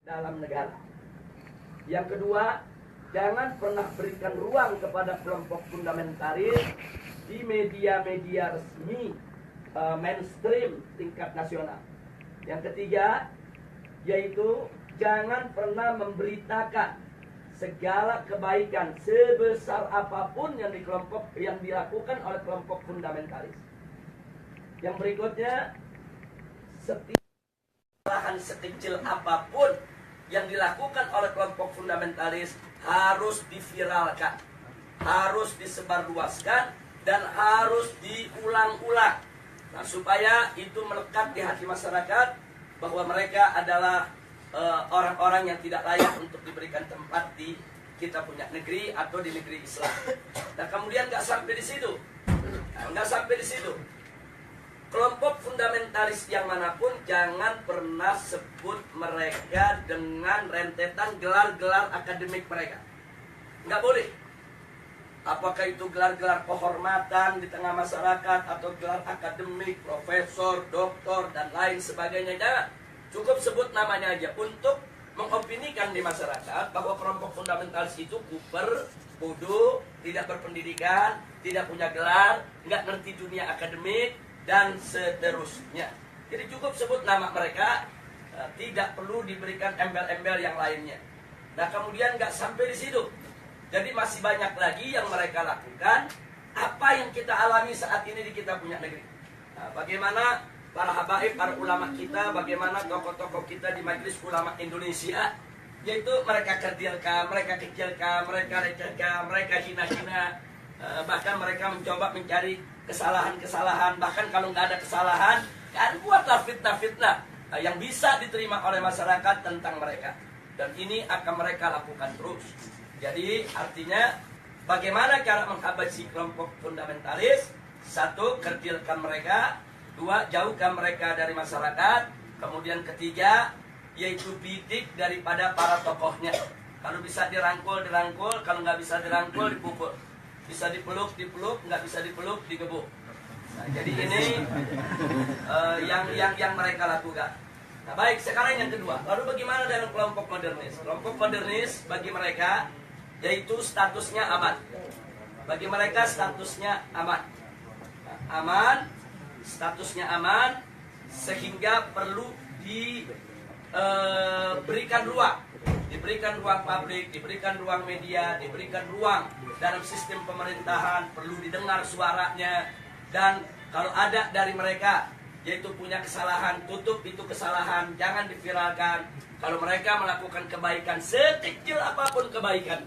dalam negara. Yang kedua, jangan pernah berikan ruang kepada kelompok fundamentalis di media-media resmi mainstream tingkat nasional. Yang ketiga, yaitu jangan pernah memberitakan segala kebaikan sebesar apapun yang dilakukan oleh kelompok fundamentalis. Yang berikutnya, setiap kesalahan sekecil apapun yang dilakukan oleh kelompok fundamentalis harus diviralkan, harus disebarluaskan, dan harus diulang-ulang. Nah, supaya itu melekat di hati masyarakat bahwa mereka adalah orang-orang yang tidak layak untuk diberikan tempat di kita punya negeri atau di negeri Islam. Nah, kemudian nggak sampai di situ, kelompok fundamentalis yang manapun jangan pernah sebut mereka dengan rentetan gelar-gelar akademik mereka. Nggak boleh. Apakah itu gelar-gelar kehormatan di tengah masyarakat atau gelar akademik, profesor, doktor, dan lain sebagainya. Jangan. Cukup sebut namanya aja untuk mengopinikan di masyarakat bahwa kelompok fundamentalis itu kuper, bodoh, tidak berpendidikan, tidak punya gelar, nggak ngerti dunia akademik, dan seterusnya. Jadi cukup sebut nama mereka, tidak perlu diberikan embel-embel yang lainnya. Nah, kemudian nggak sampai di situ. Jadi masih banyak lagi yang mereka lakukan. Apa yang kita alami saat ini di kita punya negeri. Nah, bagaimana para habaib, para ulama kita, bagaimana tokoh-tokoh kita di Majelis Ulama Indonesia, yaitu mereka kerdilkan, mereka kecilkan, mereka recehkan, mereka hina-hina, bahkan mereka mencoba mencari kesalahan-kesalahan, bahkan kalau nggak ada kesalahan, kan buatlah fitnah-fitnah yang bisa diterima oleh masyarakat tentang mereka. Dan ini akan mereka lakukan terus. Jadi artinya bagaimana cara menghabisi kelompok fundamentalis? Satu, kerdilkan mereka. Dua, jauhkan mereka dari masyarakat. Kemudian ketiga, yaitu bidik daripada para tokohnya. Kalau bisa dirangkul, dirangkul. Kalau nggak bisa dirangkul, dipukul. Bisa dipeluk, dipeluk. Nggak bisa dipeluk, digebuk. Nah, jadi ini yang mereka lakukan. Nah, baik, sekarang yang kedua. Lalu bagaimana dengan kelompok modernis? Kelompok modernis bagi mereka yaitu statusnya aman. Bagi mereka statusnya aman. Nah, aman, statusnya aman, sehingga perlu diberikan ruang. Diberikan ruang publik, diberikan ruang media, diberikan ruang dalam sistem pemerintahan, perlu didengar suaranya. Dan kalau ada dari mereka yaitu punya kesalahan, tutup itu kesalahan, jangan diviralkan. Kalau mereka melakukan kebaikan, sekecil apapun kebaikan,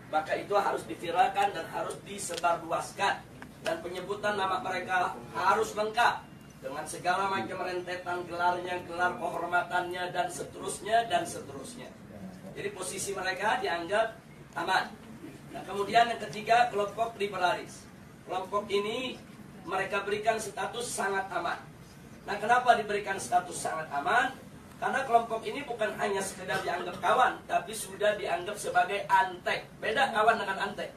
maka itu harus diviralkan dan harus disebarluaskan. Dan penyebutan nama mereka harus lengkap dengan segala macam rentetan gelarnya, gelar kehormatannya, dan seterusnya, dan seterusnya. Jadi posisi mereka dianggap aman. Nah, kemudian yang ketiga, kelompok liberalis. Kelompok ini mereka berikan status sangat aman. Nah, kenapa diberikan status sangat aman? Karena kelompok ini bukan hanya sekedar dianggap kawan, tapi sudah dianggap sebagai antek. Beda kawan dengan antek.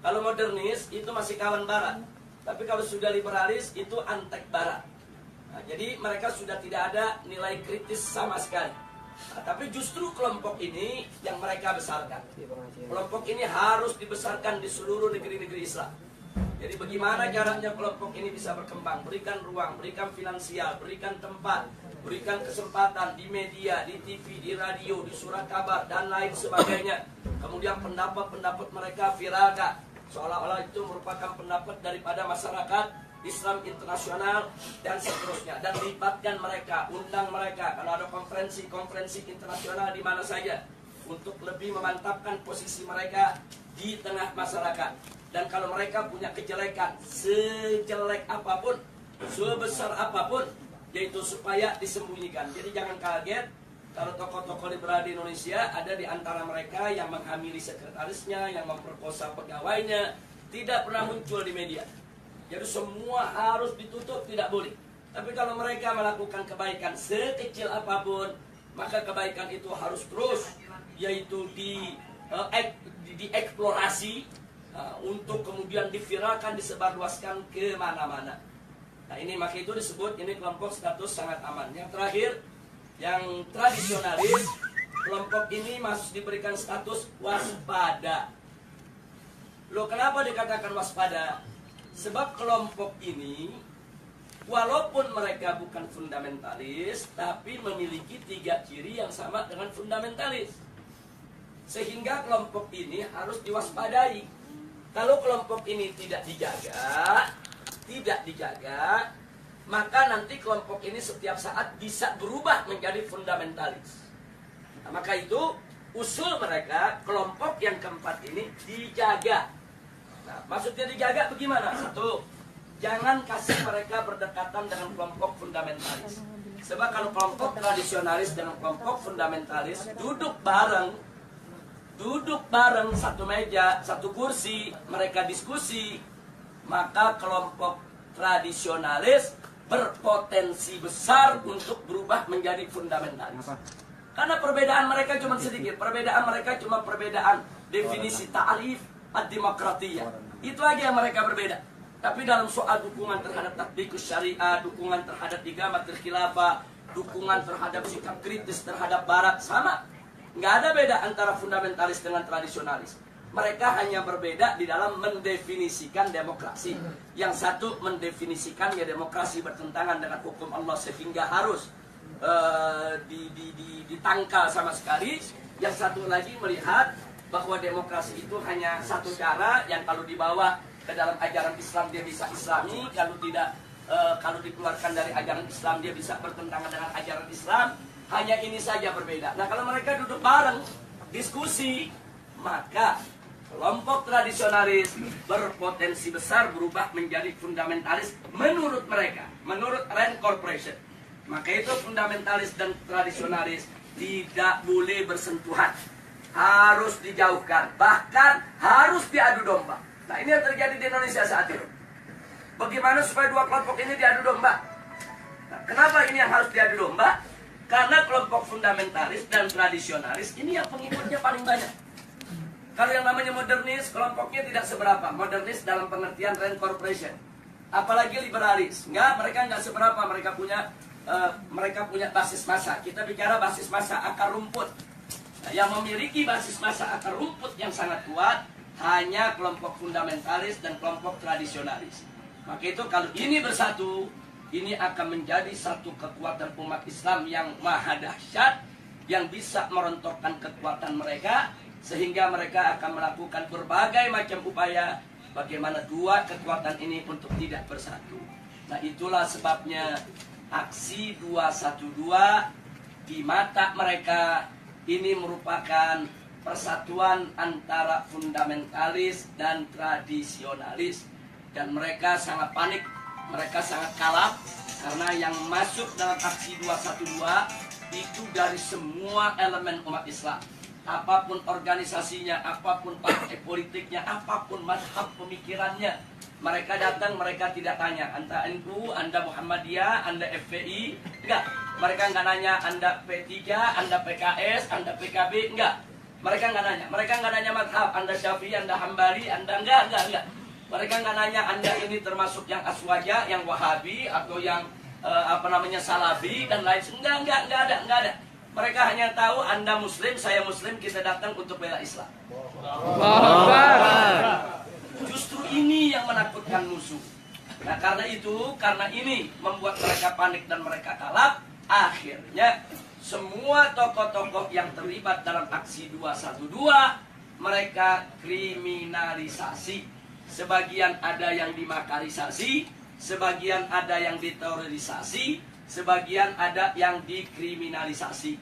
Kalau modernis itu masih kawan barat, tapi kalau sudah liberalis itu antek barat. Nah, jadi mereka sudah tidak ada nilai kritis sama sekali. Nah, tapi justru kelompok ini yang mereka besarkan. Kelompok ini harus dibesarkan di seluruh negeri-negeri Islam. Jadi bagaimana caranya kelompok ini bisa berkembang? Berikan ruang, berikan finansial, berikan tempat, berikan kesempatan di media, di TV, di radio, di surat kabar, dan lain sebagainya. Kemudian pendapat-pendapat mereka viralkan, seolah-olah itu merupakan pendapat daripada masyarakat Islam internasional, dan seterusnya. Dan libatkan mereka, undang mereka, kalau ada konferensi-konferensi internasional di mana saja, untuk lebih memantapkan posisi mereka di tengah masyarakat. Dan kalau mereka punya kejelekan, sejelek apapun, sebesar apapun, yaitu supaya disembunyikan. Jadi jangan kaget kalau tokoh-tokoh liberal di Indonesia ada di antara mereka yang menghamili sekretarisnya, yang memperkosa pegawainya, tidak pernah muncul di media. Jadi semua harus ditutup, tidak boleh. Tapi kalau mereka melakukan kebaikan sekecil apapun, maka kebaikan itu harus terus, yaitu dieksplorasi, untuk kemudian diviralkan, disebarluaskan ke mana-mana. Nah, ini maka itu disebut ini kelompok status sangat aman. Yang terakhir, yang tradisionalis, kelompok kelompok ini masih diberikan status waspada. Loh, kenapa dikatakan waspada? Sebab kelompok ini walaupun mereka bukan fundamentalis, tapi memiliki 3 ciri yang sama dengan fundamentalis. Sehingga kelompok ini harus diwaspadai. Kalau kelompok ini tidak dijaga, maka nanti kelompok ini setiap saat bisa berubah menjadi fundamentalis. Nah, maka itu usul mereka, kelompok yang keempat ini dijaga. Nah, maksudnya dijaga bagaimana? Satu, jangan kasih mereka berdekatan dengan kelompok fundamentalis. Sebab kalau kelompok tradisionalis dengan kelompok fundamentalis duduk bareng satu meja, satu kursi, mereka diskusi, maka kelompok tradisionalis berpotensi besar untuk berubah menjadi fundamentalis. Karena perbedaan mereka cuma sedikit, perbedaan definisi ta'rif ad-demokratiyah. Itu aja yang mereka berbeda. Tapi dalam soal dukungan terhadap tatbikus syariah, dukungan terhadap igamatul khilafah, dukungan terhadap sikap kritis terhadap barat, sama. Nggak ada beda antara fundamentalis dengan tradisionalis. Mereka hanya berbeda di dalam mendefinisikan demokrasi. Yang satu mendefinisikan ya demokrasi bertentangan dengan hukum Allah sehingga harus ditangkal sama sekali. Yang satu lagi melihat bahwa demokrasi itu hanya satu cara yang kalau dibawa ke dalam ajaran Islam dia bisa Islami, kalau tidak, kalau dikeluarkan dari ajaran Islam dia bisa bertentangan dengan ajaran Islam. Hanya ini saja berbeda. Nah, kalau mereka duduk bareng diskusi, maka kelompok tradisionalis berpotensi besar berubah menjadi fundamentalis menurut mereka, menurut Rand Corporation. Maka itu fundamentalis dan tradisionalis tidak boleh bersentuhan, harus dijauhkan, bahkan harus diadu domba. Nah, ini yang terjadi di Indonesia saat ini. Bagaimana supaya dua kelompok ini diadu domba? Nah, kenapa ini yang harus diadu domba? Karena kelompok fundamentalis dan tradisionalis ini yang pengikutnya paling banyak. Kalau yang namanya modernis, kelompoknya tidak seberapa. Modernis dalam pengertian Rand Corporation. Apalagi liberalis. Mereka nggak seberapa. Mereka punya basis massa. Kita bicara basis massa akar rumput. Nah, yang memiliki basis massa akar rumput yang sangat kuat hanya kelompok fundamentalis dan kelompok tradisionalis. Maka itu kalau ini bersatu, ini akan menjadi satu kekuatan umat Islam yang maha dahsyat, yang bisa merontokkan kekuatan mereka, sehingga mereka akan melakukan berbagai macam upaya bagaimana dua kekuatan ini untuk tidak bersatu. Nah, itulah sebabnya aksi 212 di mata mereka ini merupakan persatuan antara fundamentalis dan tradisionalis. Dan mereka sangat panik, mereka sangat kalap, karena yang masuk dalam aksi 212 itu dari semua elemen umat Islam. Apapun organisasinya, apapun partai politiknya, apapun mazhab pemikirannya, mereka datang, mereka tidak tanya Anda NU, Anda Muhammadiyah, Anda FPI, enggak. Mereka enggak nanya Anda P3, Anda PKS, Anda PKB, enggak. Mereka enggak nanya. Mereka enggak nanya mazhab, Anda Syafi'i, Anda Hambali, Anda enggak. Mereka enggak nanya Anda ini termasuk yang Aswaja, yang Wahabi, atau yang Salafi dan lain. Enggak ada. Mereka hanya tahu Anda Muslim, saya Muslim, kita datang untuk bela Islam. Justru ini yang menakutkan musuh. Nah, karena ini membuat mereka panik dan mereka kalap. Akhirnya semua tokoh-tokoh yang terlibat dalam aksi 212 mereka kriminalisasi. Sebagian ada yang dimakarisasi, sebagian ada yang diterorisasi, sebagian ada yang dikriminalisasi.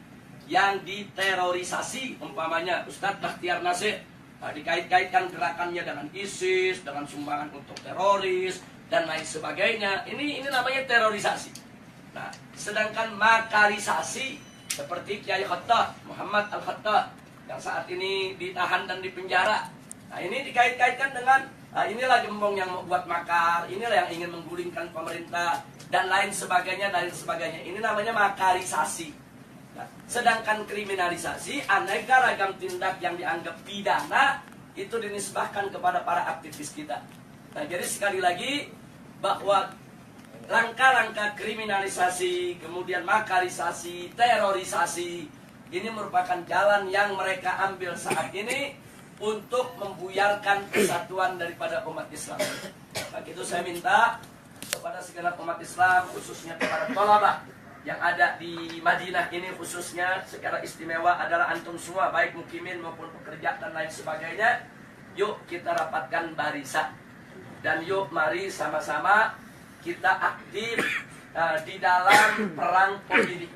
Yang diterorisasi umpamanya Ustadz Bakhtiar Nasir, dikait-kaitkan gerakannya dengan ISIS, dengan sumbangan untuk teroris dan lain sebagainya. Ini namanya terorisasi. Nah, sedangkan makarisasi seperti Kiai Khattah, Muhammad Al-Khattah yang saat ini ditahan dan dipenjara. Nah, ini dikait-kaitkan dengan inilah gembong yang membuat makar, inilah yang ingin menggulingkan pemerintah dan lain sebagainya. Ini namanya makarisasi. Nah, sedangkan kriminalisasi, aneka ragam tindak yang dianggap pidana itu dinisbahkan kepada para aktivis kita. Nah, jadi sekali lagi bahwa langkah-langkah kriminalisasi, kemudian makarisasi, terorisasi Ini merupakan jalan yang mereka ambil saat ini untuk membuyarkan kesatuan daripada umat Islam. Maka itu saya minta kepada segenap umat Islam, khususnya kepada thalabah yang ada di Madinah ini, khususnya secara istimewa adalah antum semua, baik mukimin maupun pekerja dan lain sebagainya. Yuk kita rapatkan barisan, dan yuk mari sama-sama kita aktif di dalam perang opini.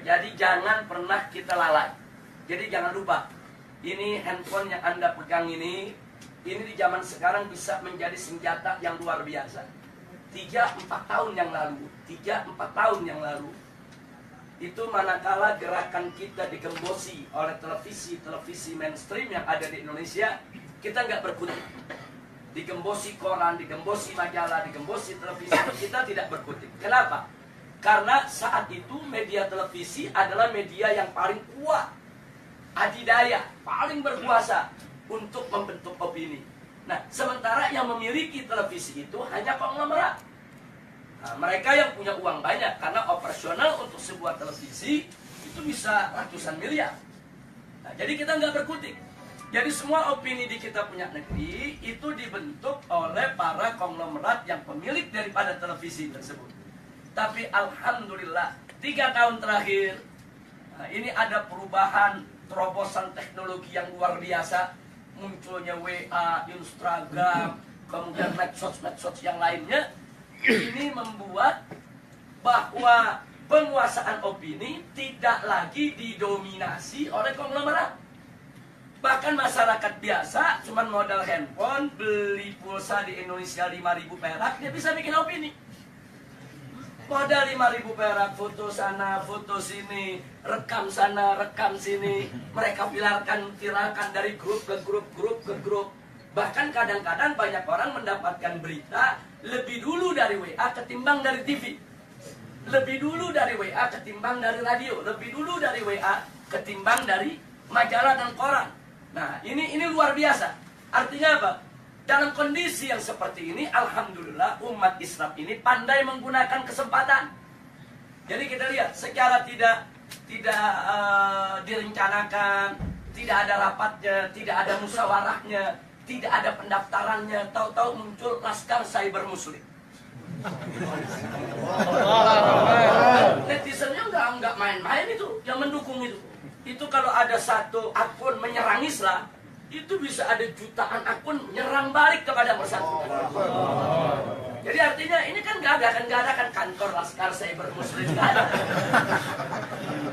Jadi jangan pernah kita lalai. Jadi jangan lupa, ini handphone yang Anda pegang ini di zaman sekarang bisa menjadi senjata yang luar biasa. 3-4 tahun yang lalu, itu manakala gerakan kita digembosi oleh televisi mainstream yang ada di Indonesia, kita nggak berkutik. Digembosi koran, digembosi majalah, digembosi televisi, kita tidak berkutik. Kenapa? Karena saat itu media televisi adalah media yang paling kuat, adidaya, paling berkuasa untuk membentuk opini. Nah, sementara yang memiliki televisi itu hanya konglomerat. Nah, mereka yang punya uang banyak, karena operasional untuk sebuah televisi itu bisa ratusan miliar. Nah, jadi kita nggak berkutik. Jadi semua opini di kita punya negeri itu dibentuk oleh para konglomerat yang pemilik daripada televisi tersebut. Tapi alhamdulillah 3 tahun terakhir, nah, ini ada perubahan, terobosan teknologi yang luar biasa. Munculnya WA, Instagram, kemudian medsos yang lainnya. Ini membuat bahwa penguasaan opini tidak lagi didominasi oleh konglomerat. Bahkan masyarakat biasa cuma modal handphone, beli pulsa di Indonesia 5.000 perak, dia bisa bikin opini. Modal 5.000 perak, foto sana, foto sini, rekam sana, rekam sini. Mereka viralkan dari grup ke grup. Bahkan kadang-kadang banyak orang mendapatkan berita lebih dulu dari WA ketimbang dari TV. Lebih dulu dari WA ketimbang dari radio. Lebih dulu dari WA ketimbang dari majalah dan koran. Nah, ini luar biasa. Artinya apa? Dalam kondisi yang seperti ini, alhamdulillah umat Islam ini pandai menggunakan kesempatan. Jadi kita lihat secara tidak direncanakan, tidak ada rapatnya, tidak ada musyawarahnya, tidak ada pendaftarannya, tahu-tahu muncul Laskar Cyber Muslim. Netizennya nggak main-main itu, yang mendukung itu. Itu kalau ada satu akun menyerang Islam, itu bisa ada jutaan akun nyerang balik kepada bersangkutan. Jadi artinya ini kan nggak ada kan kantor Laskar Cyber Muslim, nggak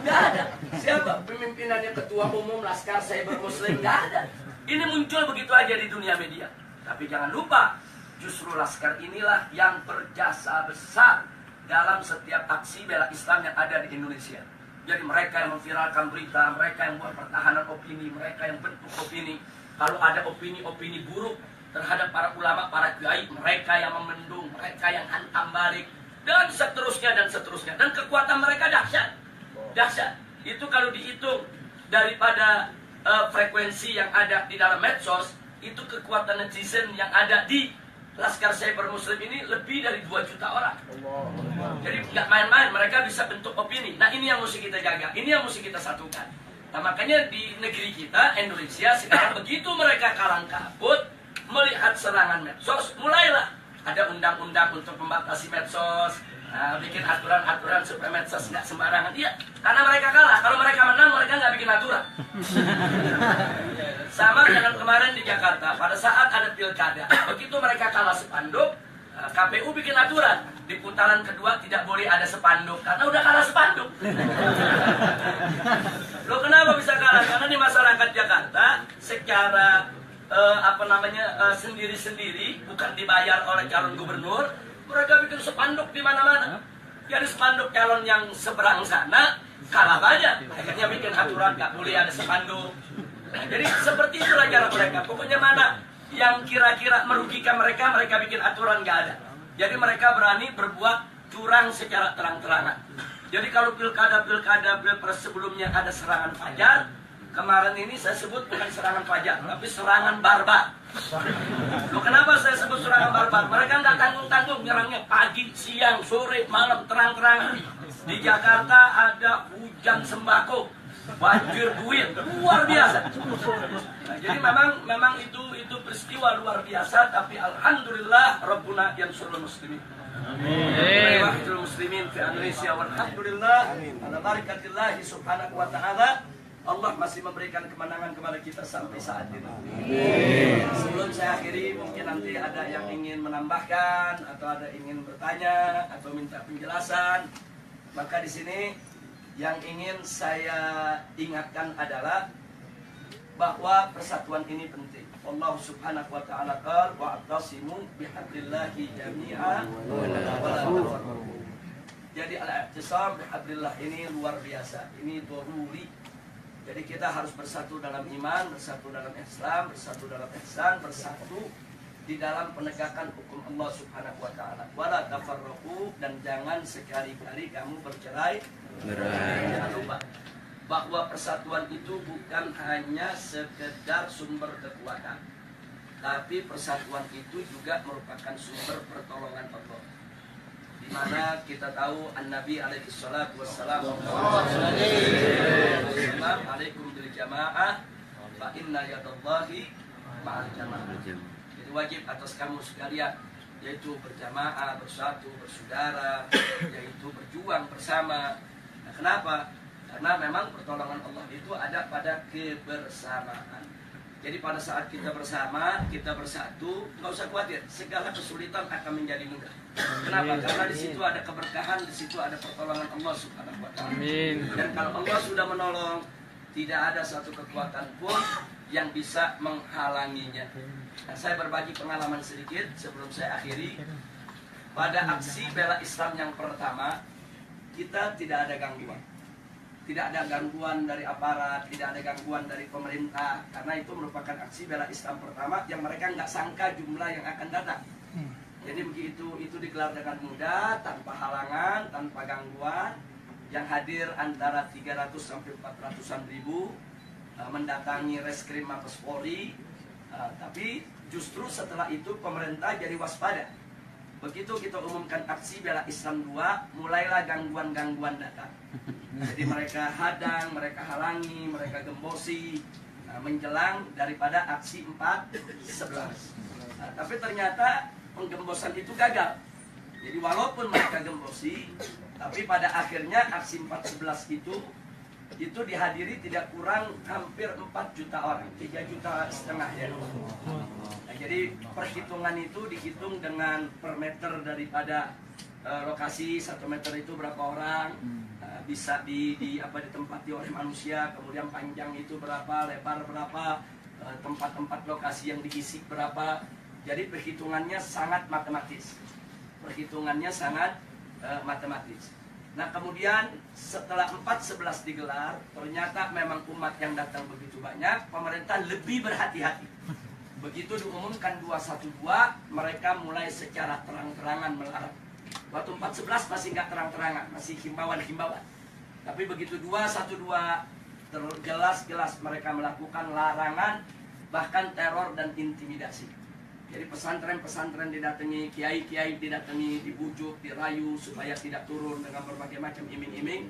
ada. Siapa pemimpinannya, ketua umum Laskar Cyber Muslim, nggak ada. Ini muncul begitu aja di dunia media. Tapi jangan lupa, justru Laskar inilah yang berjasa besar dalam setiap aksi bela Islam yang ada di Indonesia. Jadi mereka yang memviralkan berita, mereka yang buat pertahanan opini, mereka yang bentuk opini. Kalau ada opini-opini buruk terhadap para ulama, para kiai, mereka yang memendung, mereka yang hantam balik, dan seterusnya. Dan kekuatan mereka dahsyat. Itu kalau dihitung daripada frekuensi yang ada di dalam medsos, itu kekuatan netizen yang ada di Laskar Cyber Muslim ini lebih dari 2 juta orang. Jadi nggak main-main, mereka bisa bentuk opini. Nah, ini yang mesti kita jaga, ini yang mesti kita satukan. Nah, makanya di negeri kita, Indonesia, sekarang begitu mereka kalang kabut melihat serangan medsos, mulailah ada undang-undang untuk membatasi medsos, bikin aturan-aturan supaya medsos nggak sembarangan. Iya, karena mereka kalah. Kalau mereka menang, mereka nggak bikin aturan. Sama dengan kemarin di Jakarta, pada saat ada pilkada, begitu mereka kalah spanduk, KPU bikin aturan, di putaran kedua tidak boleh ada spanduk, karena udah kalah spanduk. Loh, kenapa bisa kalah? Karena di masyarakat Jakarta, secara sendiri-sendiri, bukan dibayar oleh calon gubernur, mereka bikin spanduk di mana-mana. Jadi spanduk calon yang seberang sana kalah banyak, akhirnya bikin aturan nggak boleh ada spanduk. Nah, jadi seperti itulah cara mereka. Pokoknya mana yang kira-kira merugikan mereka, mereka bikin aturan nggak ada. Jadi mereka berani berbuat curang secara terang-terangan. Jadi kalau pilpres sebelumnya ada serangan fajar, kemarin ini saya sebut bukan serangan fajar, tapi serangan barbar. Loh, kenapa saya sebut serangan barbar? Mereka nggak tanggung-tanggung nyerangnya pagi, siang, sore, malam, terang-terangan. Di Jakarta ada hujan sembako banjir duit luar biasa. Nah, jadi memang itu peristiwa luar biasa, tapi alhamdulillah Rabbuna yansurul muslimin. Amin. Wahidul muslimin fi Indonesia walhamdulillah ala barakatillah subhanahu wa ta'ala. Allah masih memberikan kemenangan kepada kita sampai saat ini. Amin. Sebelum saya akhiri, mungkin nanti ada yang ingin menambahkan atau ada ingin bertanya atau minta penjelasan. Maka di sini yang ingin saya ingatkan adalah bahwa persatuan ini penting. Allah subhanahu wa ta'ala qala wa'tasimu bihablillahi jami'a wa la tafarraqu. Jadi al-i'tisam bihablillah ini luar biasa. Ini daruri. Jadi kita harus bersatu dalam iman, bersatu dalam Islam, bersatu dalam ihsan, bersatu di dalam penegakan hukum Allah subhanahu wa ta'ala. Wa la tafarraqu, dan jangan sekali-kali kamu bercerai. Jangan lupa bahwa persatuan itu bukan hanya sekedar sumber kekuatan, tapi persatuan itu juga merupakan sumber pertolongan Allah. Di mana kita tahu An-Nabi alaihi salatu wassalam alaikum bil jamaah fa inna yadallahi ma'al jamaah. Jadi wajib atas kamu sekalian, yaitu berjamaah, bersatu, bersaudara, yaitu berjuang bersama. Nah, kenapa? Karena memang pertolongan Allah itu ada pada kebersamaan. Jadi pada saat kita bersama, kita bersatu, nggak usah khawatir, segala kesulitan akan menjadi mudah. Kenapa? Karena di situ ada keberkahan, di situ ada pertolongan Allah subhanahu wa ta'ala. Dan kalau Allah sudah menolong, tidak ada satu kekuatan pun yang bisa menghalanginya. Nah, saya berbagi pengalaman sedikit sebelum saya akhiri. Pada aksi bela Islam yang pertama, kita tidak ada gangguan. Tidak ada gangguan dari aparat, tidak ada gangguan dari pemerintah, karena itu merupakan aksi bela Islam pertama yang mereka nggak sangka jumlah yang akan datang. Jadi begitu itu digelar dengan mudah, tanpa halangan, tanpa gangguan, yang hadir antara 300 sampai 400-an ribu, mendatangi reskrim Mabes Polri, tapi justru setelah itu pemerintah jadi waspada. Begitu kita umumkan aksi bela Islam 2, mulailah gangguan-gangguan datang. Jadi mereka hadang, mereka halangi, mereka gembosi, menjelang daripada aksi 4.11. Tapi ternyata penggembosan itu gagal. Jadi walaupun mereka gembosi, tapi pada akhirnya aksi 4.11 itu dihadiri tidak kurang hampir 4 juta orang, 3,5 juta ya. Nah, jadi perhitungan itu dihitung dengan per meter daripada lokasi, 1 meter itu berapa orang, bisa ditempati oleh manusia, kemudian panjang itu berapa, lebar berapa, tempat-tempat lokasi yang diisi berapa. Jadi perhitungannya sangat matematis. Perhitungannya sangat matematis. Nah, kemudian setelah 4.11 digelar, ternyata memang umat yang datang begitu banyak, pemerintah lebih berhati-hati. Begitu diumumkan 212, mereka mulai secara terang-terangan melarang. Waktu 4.11 masih nggak terang-terangan, masih himbauan-himbauan. Tapi begitu 212, jelas-jelas mereka melakukan larangan, bahkan teror dan intimidasi. Jadi pesantren-pesantren didatangi, kiai-kiai didatangi, dibujuk, dirayu supaya tidak turun dengan berbagai macam iming-iming.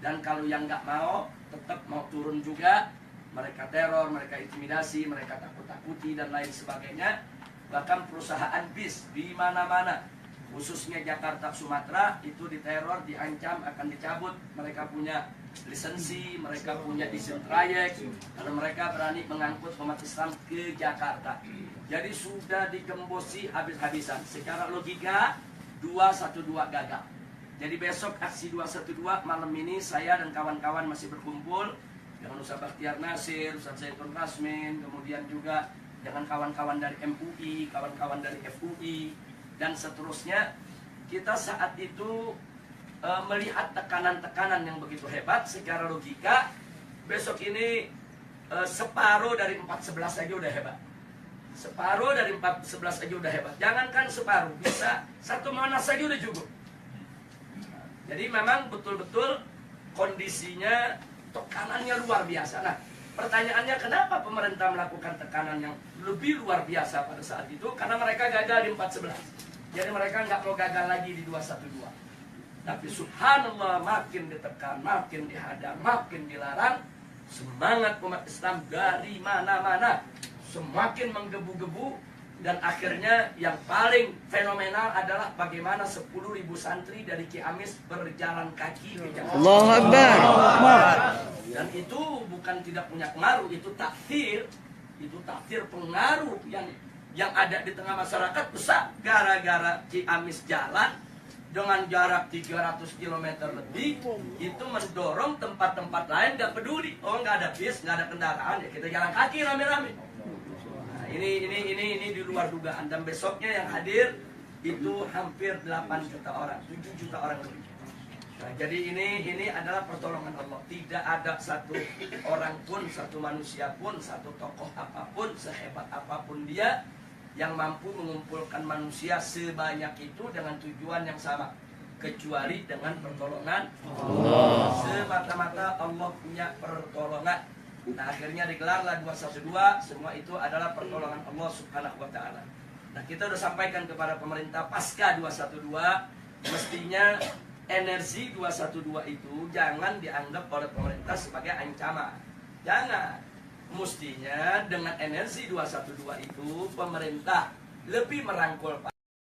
Dan kalau yang nggak mau, tetap mau turun juga, mereka teror, mereka intimidasi, mereka takut-takuti dan lain sebagainya. Bahkan perusahaan bis di mana-mana, khususnya Jakarta, Sumatera, itu diteror, diancam akan dicabut. Mereka punya lisensi, mereka punya izin trayek, karena mereka berani mengangkut umat Islam ke Jakarta. Jadi sudah digembosi habis-habisan. Secara logika 212 gagal. Jadi besok aksi 212 malam ini saya dan kawan-kawan masih berkumpul dengan Ustaz Bakhtiar Nasir, Ustaz Zaitun Rasmin, kemudian juga dengan kawan-kawan dari MUI, kawan-kawan dari FUI, dan seterusnya. Kita saat itu melihat tekanan-tekanan yang begitu hebat. Secara logika besok ini separuh dari 4.11 aja udah hebat. Separuh dari 4.11 aja udah hebat. Jangankan separuh, bisa 1 Monas saja udah cukup. Jadi memang betul-betul kondisinya, tekanannya luar biasa. Nah, pertanyaannya kenapa pemerintah melakukan tekanan yang lebih luar biasa pada saat itu? Karena mereka gagal di 4.11. Jadi mereka nggak mau gagal lagi di 212. Tapi subhanallah, makin ditekan, makin dihadang, makin dilarang, semangat umat Islam dari mana-mana semakin menggebu-gebu. Dan akhirnya yang paling fenomenal adalah bagaimana 10.000 santri dari Ciamis berjalan kaki ke Jakarta. Allahu Akbar. Dan itu bukan tidak punya pengaruh, itu takdir pengaruh yang ada di tengah masyarakat besar. Gara-gara Ciamis jalan dengan jarak 300 km lebih, itu mendorong tempat-tempat lain gak peduli. Oh, nggak ada bis, nggak ada kendaraan, ya kita jalan kaki rame-rame. Ini di luar dugaan. Dan besoknya yang hadir itu hampir 8 juta orang, 7 juta orang lebih. Nah, jadi ini adalah pertolongan Allah. Tidak ada satu orang pun, satu manusia pun, satu tokoh apapun, sehebat apapun dia, yang mampu mengumpulkan manusia sebanyak itu dengan tujuan yang sama, kecuali dengan pertolongan Allah. Semata-mata Allah punya pertolongan. Nah, akhirnya digelarlah 212. Semua itu adalah pertolongan Allah Subhanahu wa Ta'ala. Nah, kita sudah sampaikan kepada pemerintah pasca 212, mestinya energi 212 itu jangan dianggap oleh pemerintah sebagai ancaman. Jangan. Mestinya dengan energi 212 itu pemerintah lebih merangkul